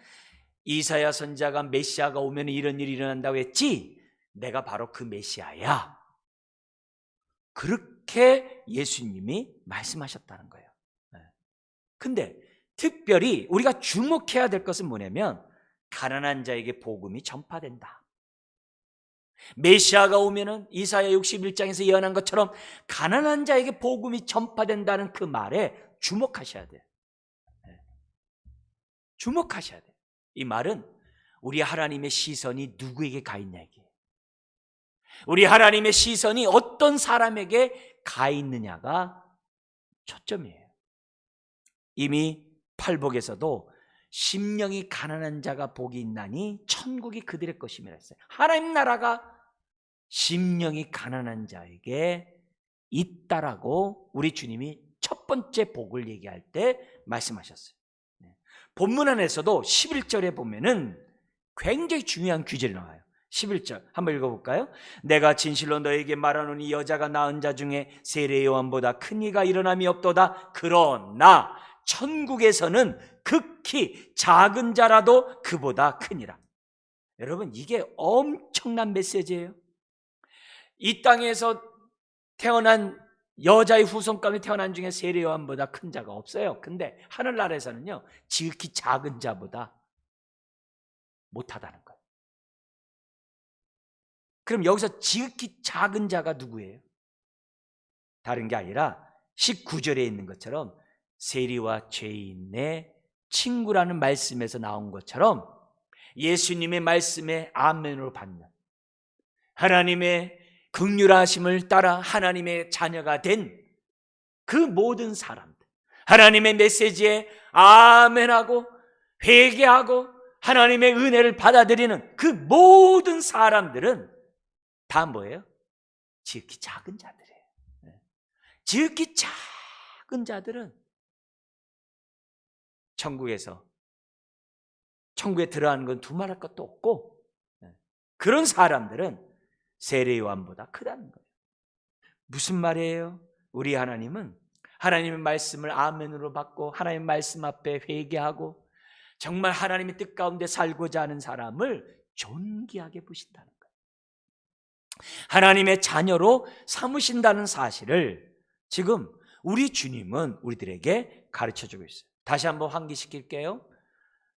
이사야 선지자가 메시아가 오면 이런 일이 일어난다고 했지, 내가 바로 그 메시아야. 그렇게 예수님이 말씀하셨다는 거예요. 근데 특별히 우리가 주목해야 될 것은 뭐냐면 가난한 자에게 복음이 전파된다. 메시아가 오면은 이사야 61장에서 예언한 것처럼 가난한 자에게 복음이 전파된다는 그 말에 주목하셔야 돼요. 주목하셔야 돼요. 이 말은 우리 하나님의 시선이 누구에게 가 있냐 얘기예요. 우리 하나님의 시선이 어떤 사람에게 가 있느냐가 초점이에요. 이미 팔복에서도 심령이 가난한 자가 복이 있나니 천국이 그들의 것이라 했어요. 하나님 나라가 심령이 가난한 자에게 있다라고 우리 주님이 첫 번째 복을 얘기할 때 말씀하셨어요. 본문 안에서도 11절에 보면은 굉장히 중요한 규절이 나와요. 11절 한번 읽어볼까요? 내가 진실로 너에게 말하노니 여자가 낳은 자 중에 세례 요한보다 큰 이가 일어남이 없도다. 그러나 천국에서는 극히 작은 자라도 그보다 크니라. 여러분, 이게 엄청난 메시지예요. 이 땅에서 태어난 여자의 후손 가운데 태어난 중에 세례 요한보다 큰 자가 없어요. 근데 하늘나라에서는요, 지극히 작은 자보다 못하다는 거예요. 그럼 여기서 지극히 작은 자가 누구예요? 다른 게 아니라 19절에 있는 것처럼 세리와 죄인의 친구라는 말씀에서 나온 것처럼 예수님의 말씀에 아멘으로 받는, 하나님의 긍휼하심을 따라 하나님의 자녀가 된 그 모든 사람들, 하나님의 메시지에 아멘하고 회개하고 하나님의 은혜를 받아들이는 그 모든 사람들은 다 뭐예요? 지극히 작은 자들이에요. 지극히 작은 자들은 천국에 들어가는 건 두말할 것도 없고, 그런 사람들은 세례 요한보다 크다는 거예요. 무슨 말이에요? 우리 하나님은 하나님의 말씀을 아멘으로 받고 하나님의 말씀 앞에 회개하고 정말 하나님의 뜻 가운데 살고자 하는 사람을 존귀하게 보신다는 거예요. 하나님의 자녀로 삼으신다는 사실을 지금 우리 주님은 우리들에게 가르쳐주고 있어요. 다시 한번 환기시킬게요.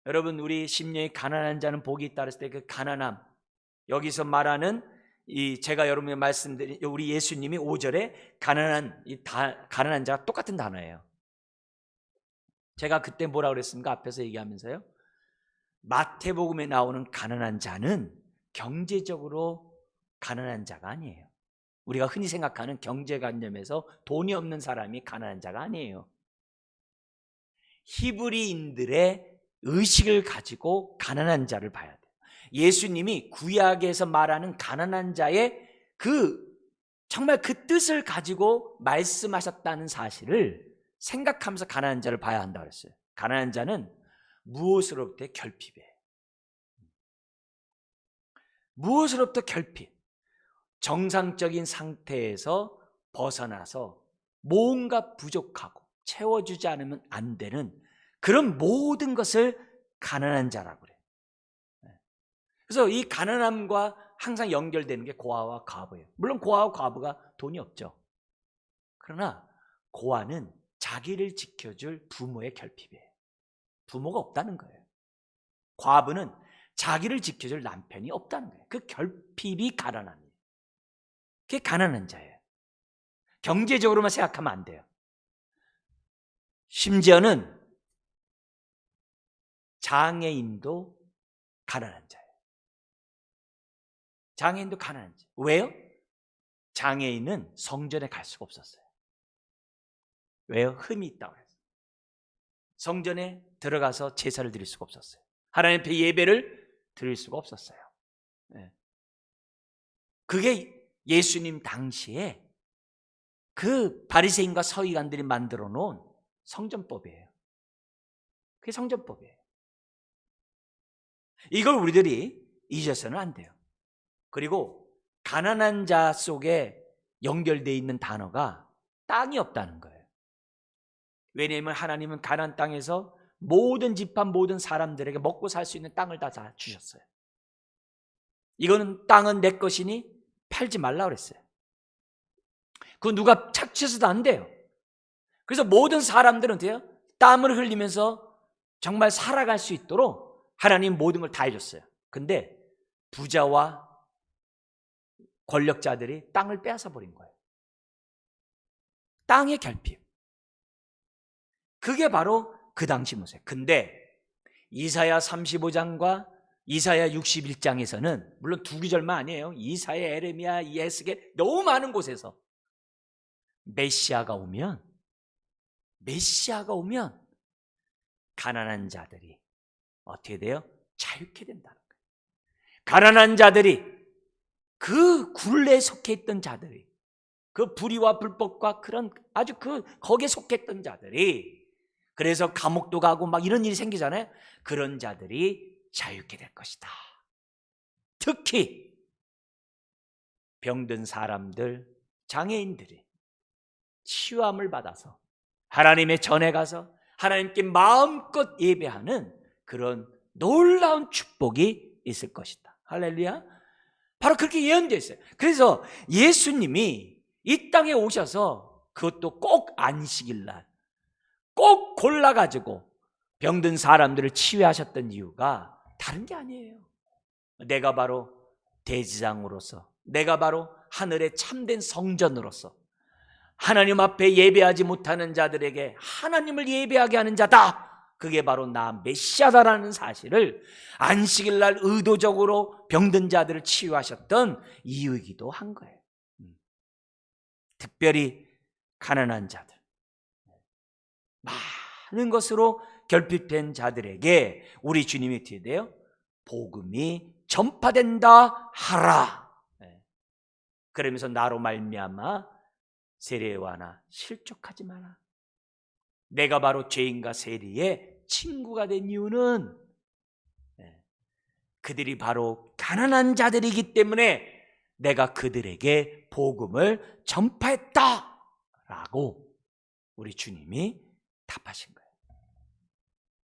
여러분, 우리 심령이 가난한 자는 복이 있다 그랬을 때 그 가난함, 여기서 말하는 제가 여러분에게 말씀드린 우리 예수님이 5절에 가난한 자가 똑같은 단어예요. 제가 그때 뭐라 그랬습니까? 앞에서 얘기하면서요, 마태복음에 나오는 가난한 자는 경제적으로 가난한 자가 아니에요. 우리가 흔히 생각하는 경제관념에서 돈이 없는 사람이 가난한 자가 아니에요. 히브리인들의 의식을 가지고 가난한 자를 봐야 돼요. 예수님이 구약에서 말하는 가난한 자의 정말 그 뜻을 가지고 말씀하셨다는 사실을 생각하면서 가난한 자를 봐야 한다고 그랬어요. 가난한 자는 무엇으로부터 결핍이에요. 무엇으로부터 결핍. 정상적인 상태에서 벗어나서 뭔가 부족하고 채워주지 않으면 안 되는 그런 모든 것을 가난한 자라고 그래요. 그래서 이 가난함과 항상 연결되는 게 고아와 과부예요. 물론 고아와 과부가 돈이 없죠. 그러나 고아는 자기를 지켜줄 부모의 결핍이에요. 부모가 없다는 거예요. 과부는 자기를 지켜줄 남편이 없다는 거예요. 그 결핍이 가난함이에요. 그게 가난한 자예요. 경제적으로만 생각하면 안 돼요. 심지어는 장애인도 가난한 자예요. 장애인도 가난한 자예요. 왜요? 장애인은 성전에 갈 수가 없었어요. 왜요? 흠이 있다고 해서. 성전에 들어가서 제사를 드릴 수가 없었어요. 하나님 앞에 예배를 드릴 수가 없었어요. 그게 예수님 당시에 그 바리새인과 서기관들이 만들어 놓은 성전법이에요. 그게 성전법이에요. 이걸 우리들이 잊어서는 안 돼요. 그리고 가난한 자 속에 연결되어 있는 단어가 땅이 없다는 거예요. 왜냐하면 하나님은 가나안 땅에서 모든 집안 모든 사람들에게 먹고 살 수 있는 땅을 다 주셨어요. 이거는 땅은 내 것이니 팔지 말라고 그랬어요. 그거 누가 착취해서도 안 돼요. 그래서 모든 사람들은 돼요. 땀을 흘리면서 정말 살아갈 수 있도록 하나님 모든 걸 다 해줬어요. 근데 부자와 권력자들이 땅을 빼앗아 버린 거예요. 땅의 결핍. 그게 바로 그 당시 모세. 근데 이사야 35장과 이사야 61장에서는 물론 두 구절만 아니에요. 이사야, 에레미야, 예스겔 너무 많은 곳에서 메시아가 오면 가난한 자들이 어떻게 돼요? 자유케 된다는 거예요. 가난한 자들이 그 굴레에 속해 있던 자들이 그 불의와 불법과 그런 아주 거기에 속했던 자들이, 그래서 감옥도 가고 막 이런 일이 생기잖아요. 그런 자들이 자유케 될 것이다. 특히 병든 사람들, 장애인들이 치유함을 받아서 하나님의 전에 가서 하나님께 마음껏 예배하는 그런 놀라운 축복이 있을 것이다. 할렐루야. 바로 그렇게 예언되어 있어요. 그래서 예수님이 이 땅에 오셔서 그것도 꼭 안식일 날 꼭 골라가지고 병든 사람들을 치유하셨던 이유가 다른 게 아니에요. 내가 바로 대지장으로서, 내가 바로 하늘의 참된 성전으로서 하나님 앞에 예배하지 못하는 자들에게 하나님을 예배하게 하는 자다. 그게 바로 나 메시아다라는 사실을 안식일 날 의도적으로 병든 자들을 치유하셨던 이유이기도 한 거예요. 특별히 가난한 자들, 많은 것으로 결핍된 자들에게 우리 주님이 어떻게 돼요? 복음이 전파된다 하라. 그러면서 나로 말미암아 세리와나 실족하지 마라. 내가 바로 죄인과 세리의 친구가 된 이유는 그들이 바로 가난한 자들이기 때문에 내가 그들에게 복음을 전파했다라고 우리 주님이 답하신 거예요.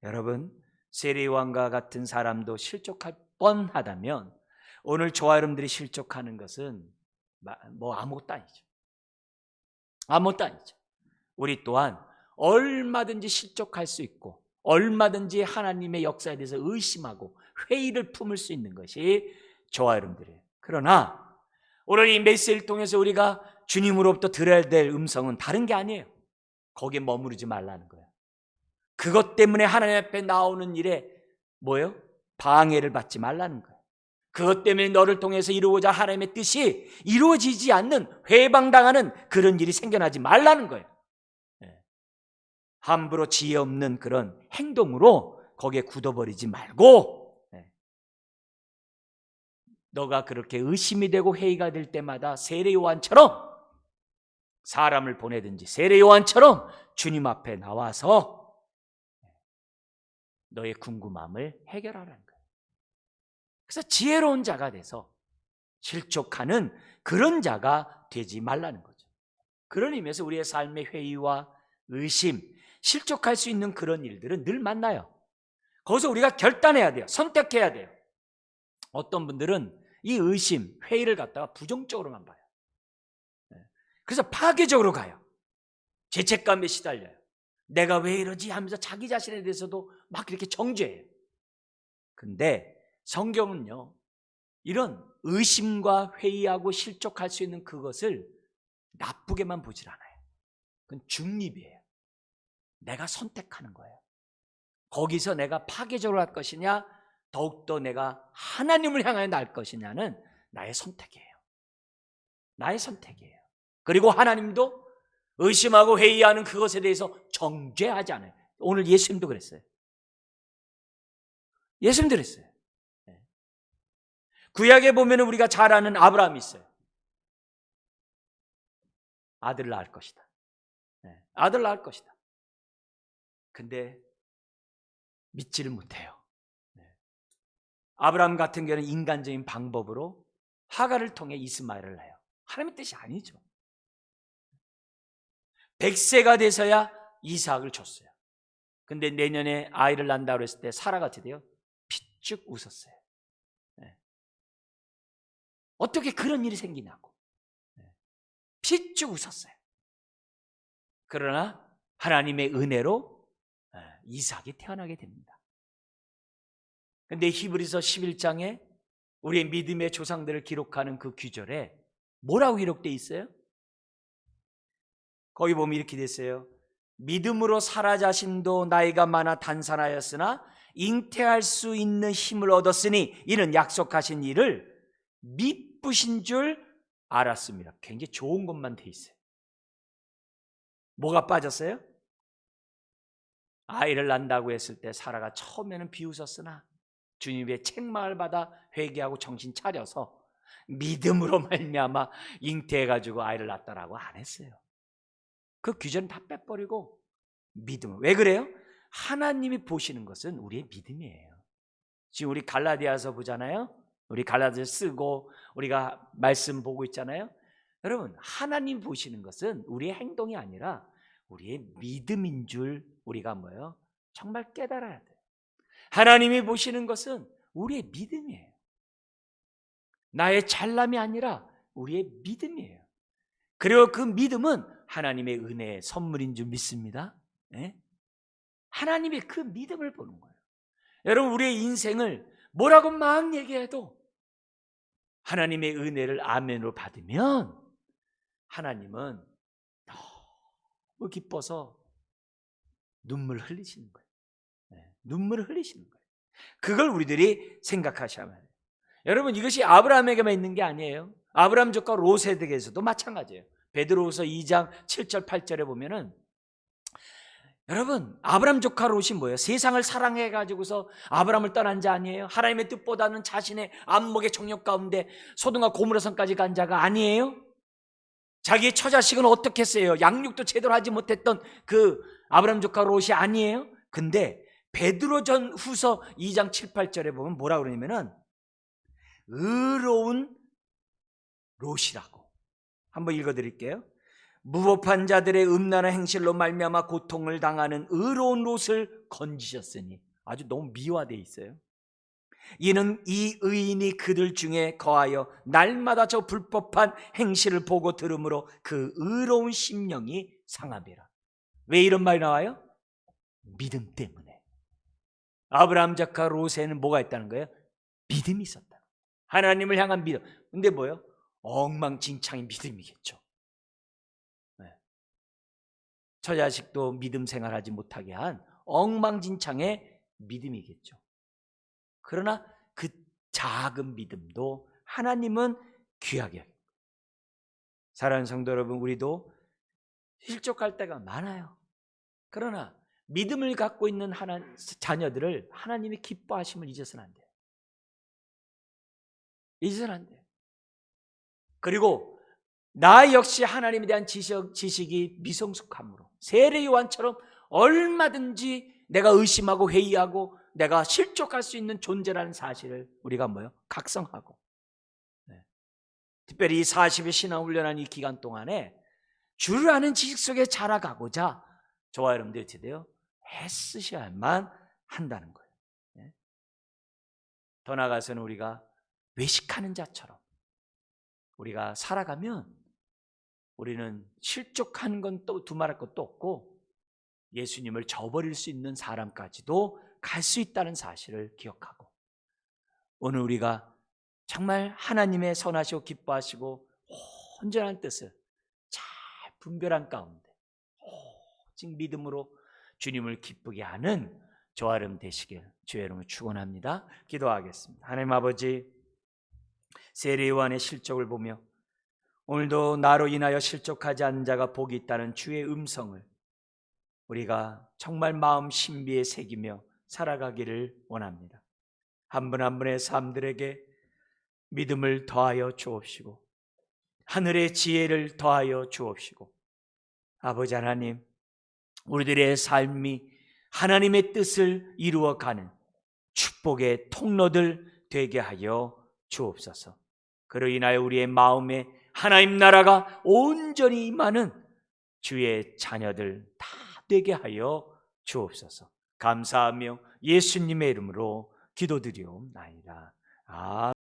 여러분, 세리왕과 같은 사람도 실족할 뻔하다면 오늘 저와 여러분들이 실족하는 것은 뭐 아무것도 아니죠. 아무것도 아니죠. 우리 또한 얼마든지 실족할 수 있고 얼마든지 하나님의 역사에 대해서 의심하고 회의를 품을 수 있는 것이 저와 여러분들이에요. 그러나 오늘 이 메시지를 통해서 우리가 주님으로부터 들어야 될 음성은 다른 게 아니에요. 거기에 머무르지 말라는 거예요. 그것 때문에 하나님 앞에 나오는 일에 뭐예요? 방해를 받지 말라는 거예요. 그것 때문에 너를 통해서 이루고자 하나님의 뜻이 이루어지지 않는, 회방당하는 그런 일이 생겨나지 말라는 거예요. 함부로 지혜 없는 그런 행동으로 거기에 굳어버리지 말고, 너가 그렇게 의심이 되고 회의가 될 때마다 세례 요한처럼 사람을 보내든지 세례 요한처럼 주님 앞에 나와서 너의 궁금함을 해결하라는 거예요. 그래서 지혜로운 자가 돼서 실족하는 그런 자가 되지 말라는 거죠. 그런 의미에서 우리의 삶의 회의와 의심, 실족할 수 있는 그런 일들은 늘 만나요. 거기서 우리가 결단해야 돼요. 선택해야 돼요. 어떤 분들은 이 의심, 회의를 갖다가 부정적으로만 봐요. 그래서 파괴적으로 가요. 죄책감에 시달려요. 내가 왜 이러지 하면서 자기 자신에 대해서도 막 이렇게 정죄해요. 근데 성경은요, 이런 의심과 회의하고 실족할 수 있는 그것을 나쁘게만 보질 않아요. 그건 중립이에요. 내가 선택하는 거예요. 거기서 내가 파괴적으로 할 것이냐, 더욱더 내가 하나님을 향하여 날 것이냐는 나의 선택이에요. 나의 선택이에요. 그리고 하나님도 의심하고 회의하는 그것에 대해서 정죄하지 않아요. 오늘 예수님도 그랬어요. 예수님도 그랬어요. 구약에 보면 우리가 잘 아는 아브라함이 있어요. 아들 낳을 것이다. 아들 낳을 것이다. 근데 믿지를 못해요. 아브라함 같은 경우는 인간적인 방법으로 하갈을 통해 이스마엘을 낳아요. 하나님의 뜻이 아니죠. 100세가 돼서야 이삭을 줬어요. 근데 내년에 아이를 낳는다고 했을 때 사라가 어떻게 돼요? 피쭉 웃었어요. 어떻게 그런 일이 생기냐고. 피쭉 웃었어요. 그러나 하나님의 은혜로 이삭이 태어나게 됩니다. 근데 히브리서 11장에 우리의 믿음의 조상들을 기록하는 그 규절에 뭐라고 기록되어 있어요? 거기 보면 이렇게 됐어요. 믿음으로 사라 자신도 나이가 많아 단산하였으나 잉태할 수 있는 힘을 얻었으니 이는 약속하신 일을 미쁘신 줄 알았습니다. 굉장히 좋은 것만 돼 있어요. 뭐가 빠졌어요? 아이를 낳는다고 했을 때 사라가 처음에는 비웃었으나 주님의 책망을 받아 회개하고 정신 차려서 믿음으로 말미암아 잉태해가지고 아이를 낳았다라고 안 했어요. 그 규제는 다 빼버리고 믿음. 왜 그래요? 하나님이 보시는 것은 우리의 믿음이에요. 지금 우리 갈라디아서 보잖아요. 우리 갈라디아 쓰고 우리가 말씀 보고 있잖아요. 여러분, 하나님 보시는 것은 우리의 행동이 아니라 우리의 믿음인 줄 우리가 뭐예요? 정말 깨달아야 돼요. 하나님이 보시는 것은 우리의 믿음이에요. 나의 잘남이 아니라 우리의 믿음이에요. 그리고 그 믿음은 하나님의 은혜의 선물인 줄 믿습니다. 네? 하나님의 그 믿음을 보는 거예요. 여러분, 우리의 인생을 뭐라고 막 얘기해도 하나님의 은혜를 아멘으로 받으면 하나님은 너무 기뻐서 눈물을 흘리시는 거예요. 네, 눈물을 흘리시는 거예요. 그걸 우리들이 생각하셔야 해요. 여러분, 이것이 아브라함에게만 있는 게 아니에요. 아브라함 조카 롯에게서도 마찬가지예요. 베드로후서 2장 7절 8절에 보면은 여러분, 아브라함 조카 롯이 뭐예요? 세상을 사랑해가지고서 아브라함을 떠난 자 아니에요? 하나님의 뜻보다는 자신의 안목의 정욕 가운데 소돔과 고모라 성까지 간 자가 아니에요? 자기의 처자식은 어떻게 했어요? 양육도 제대로 하지 못했던 그 아브라함 조카 롯이 아니에요? 근데 베드로전 후서 2장 7, 8절에 보면 뭐라 그러냐면은 의로운 롯이라고. 한번 읽어드릴게요. 무법한 자들의 음란한 행실로 말미암아 고통을 당하는 의로운 롯을 건지셨으니. 아주 너무 미화되어 있어요. 이는 이 의인이 그들 중에 거하여 날마다 저 불법한 행실을 보고 들으므로 그 의로운 심령이 상함이라. 왜 이런 말이 나와요? 믿음 때문에. 아브라함 조카 롯에는 뭐가 있다는 거예요? 믿음이 있었다. 하나님을 향한 믿음. 근데 뭐예요? 엉망진창의 믿음이겠죠. 네. 처자식도 믿음 생활하지 못하게 한 엉망진창의 믿음이겠죠. 그러나 그 작은 믿음도 하나님은 귀하게 합니다. 사랑하는 성도 여러분, 우리도 실족할 때가 많아요. 그러나 믿음을 갖고 있는 자녀들을 하나님이 기뻐하심을 잊어서는 안 돼요. 잊어서는 안 돼요. 그리고 나 역시 하나님에 대한 지식이 미성숙함으로 세례 요한처럼 얼마든지 내가 의심하고 회의하고 내가 실족할 수 있는 존재라는 사실을 우리가 뭐요? 각성하고, 네. 특별히 40일 신앙훈련한 이 기간 동안에 주를 아는 지식 속에 자라가고자 저와 여러분들이 어떻게 돼요? 애쓰셔야만 한다는 거예요. 네. 더 나아가서는 우리가 외식하는 자처럼 우리가 살아가면 우리는 실족하는 건 또 두말할 것도 없고 예수님을 저버릴 수 있는 사람까지도 갈 수 있다는 사실을 기억하고, 오늘 우리가 정말 하나님의 선하시고 기뻐하시고 온전한 뜻을 잘 분별한 가운데 오직 믿음으로 주님을 기쁘게 하는 저와 여러분 되시길 주의 이름으로 축원합니다. 기도하겠습니다. 하나님 아버지, 세례 요한의 실족을 보며 오늘도 나로 인하여 실족하지 않은 자가 복이 있다는 주의 음성을 우리가 정말 마음 신비에 새기며 살아가기를 원합니다. 한 분 한 분의 삶들에게 믿음을 더하여 주옵시고 하늘의 지혜를 더하여 주옵시고, 아버지 하나님, 우리들의 삶이 하나님의 뜻을 이루어가는 축복의 통로들 되게 하여 주옵소서. 그로 인하여 우리의 마음에 하나님 나라가 온전히 임하는 주의 자녀들 다 되게 하여 주옵소서. 감사하며 예수님의 이름으로 기도드리옵나이다. 아멘.